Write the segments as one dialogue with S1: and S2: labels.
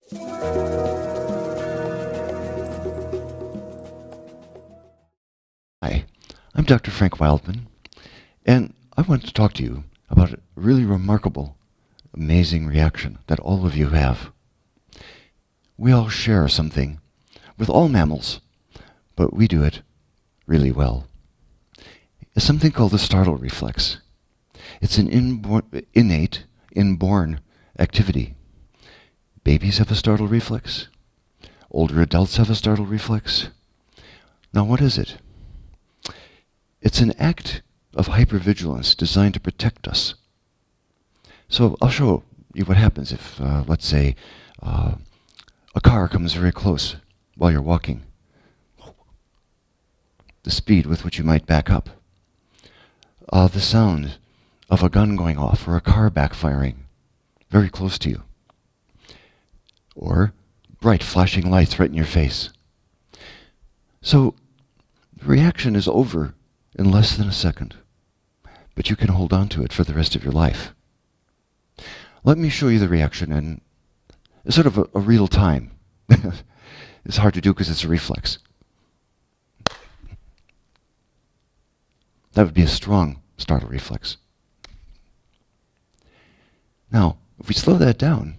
S1: Hi, I'm Dr. Frank Wildman, and I want to talk to you about a really remarkable, amazing reaction that all of you have. We all share something with all mammals, but we do it really well. It's something called the startle reflex. It's an innate, inborn activity. Babies have a startle reflex. Older adults have a startle reflex. Now, what is it? It's an act of hypervigilance designed to protect us. So I'll show you what happens if, let's say, a car comes very close while you're walking. The speed with which you might back up. The sound of a gun going off or a car backfiring very close to you. Or bright flashing lights right in your face. So the reaction is over in less than a second, but you can hold on to it for the rest of your life. Let me show you the reaction in sort of a real time. It's hard to do because it's a reflex. That would be a strong startle reflex. Now, if we slow that down,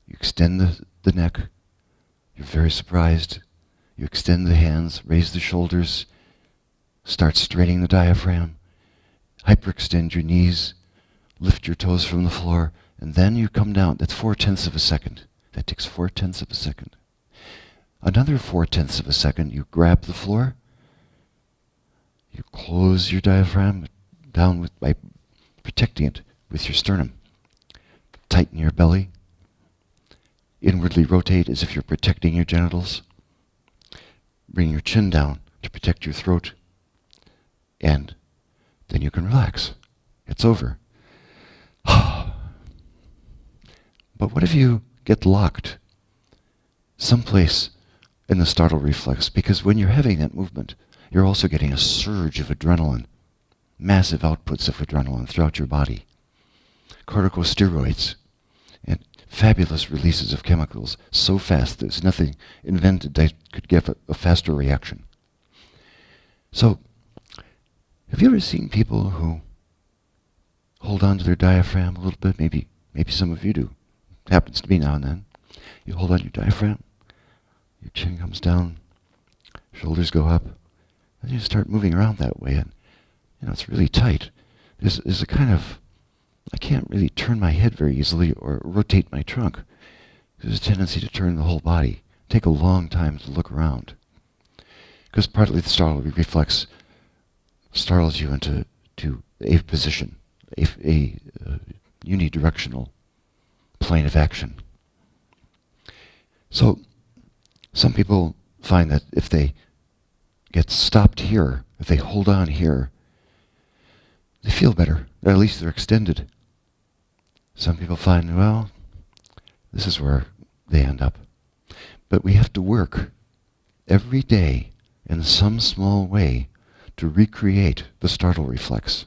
S1: you extend the neck, you're very surprised, you extend the hands, raise the shoulders, start straightening the diaphragm, hyperextend your knees, lift your toes from the floor, and then you come down. That's 4/10 of a second. That takes 4/10 of a second. Another 4/10 of a second, you grab the floor, you close your diaphragm down by protecting it with your sternum. Tighten your belly. Inwardly rotate as if you're protecting your genitals. Bring your chin down to protect your throat. And then you can relax. It's over. But what if you get locked someplace in the startle reflex? Because when you're having that movement, you're also getting a surge of adrenaline, massive outputs of adrenaline throughout your body, corticosteroids, and fabulous releases of chemicals so fast there's nothing invented that could give a faster reaction. So, have you ever seen people who hold on to their diaphragm a little bit? Maybe some of you do. It happens to me now and then. You hold on your diaphragm, your chin comes down, shoulders go up, and you start moving around that way, and it's really tight. There's a kind of, I can't really turn my head very easily or rotate my trunk. There's a tendency to turn the whole body. Take a long time to look around. Because partly the startle reflex startles you into a position, a unidirectional plane of action. So some people find that if they get stopped here, if they hold on here, they feel better, or at least they're extended. Some people find, well, this is where they end up. But we have to work every day in some small way to recreate the startle reflex.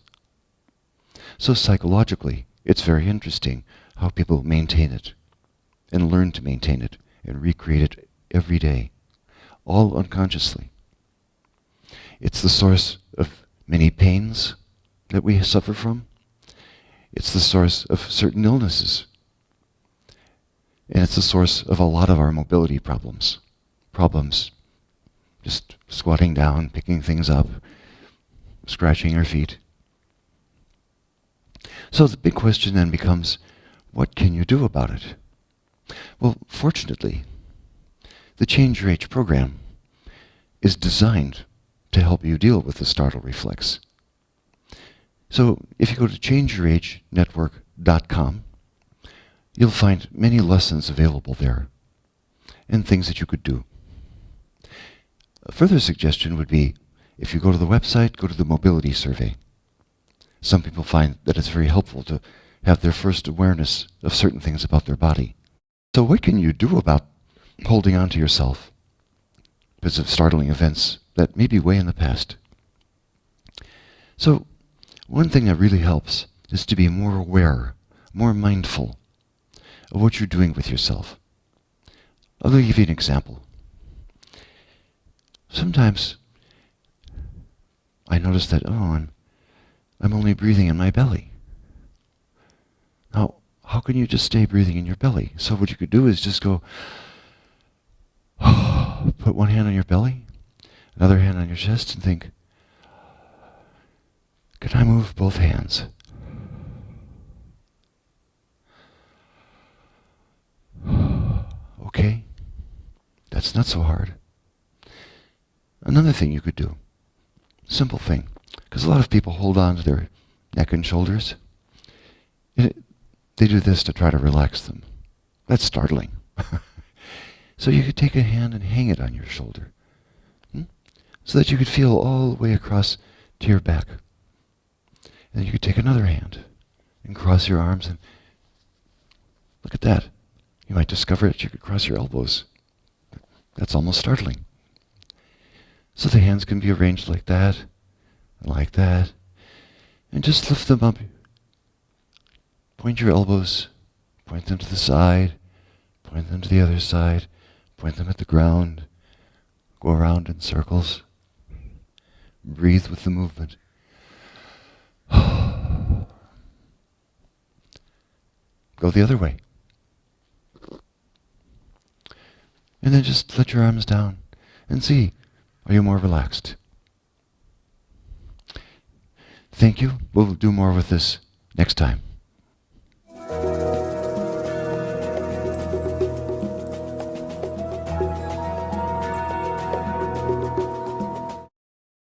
S1: So psychologically, it's very interesting how people maintain it and learn to maintain it and recreate it every day, all unconsciously. It's the source of many pains that we suffer from. It's the source of certain illnesses. And it's the source of a lot of our mobility problems. Problems just squatting down, picking things up, scratching our feet. So the big question then becomes, what can you do about it? Well, fortunately, the Change Your Age program is designed to help you deal with the startle reflex. So if you go to changeyouragenetwork.com, you'll find many lessons available there and things that you could do. A further suggestion would be, if you go to the website, go to the mobility survey. Some people find that it's very helpful to have their first awareness of certain things about their body. So what can you do about holding on to yourself because of startling events that may be way in the past? So one thing that really helps is to be more aware more mindful of what you're doing with yourself. I'll give you an example. Sometimes I notice that, I'm only breathing in my belly. Now, how can you just stay breathing in your belly? So what you could do is just go, put one hand on your belly, another hand on your chest, and think, can I move both hands? Okay, that's not so hard. Another thing you could do, simple thing, because a lot of people hold on to their neck and shoulders. They do this to try to relax them. That's startling. So you could take a hand and hang it on your shoulder, so that you could feel all the way across to your back. And then you could take another hand and cross your arms, and look at that. You might discover that you could cross your elbows. That's almost startling. So the hands can be arranged like that, and just lift them up. Point your elbows, point them to the side, point them to the other side, point them at the ground, go around in circles. Breathe with the movement. Go the other way. And then just let your arms down and see, are you more relaxed? Thank you. We'll do more with this next time.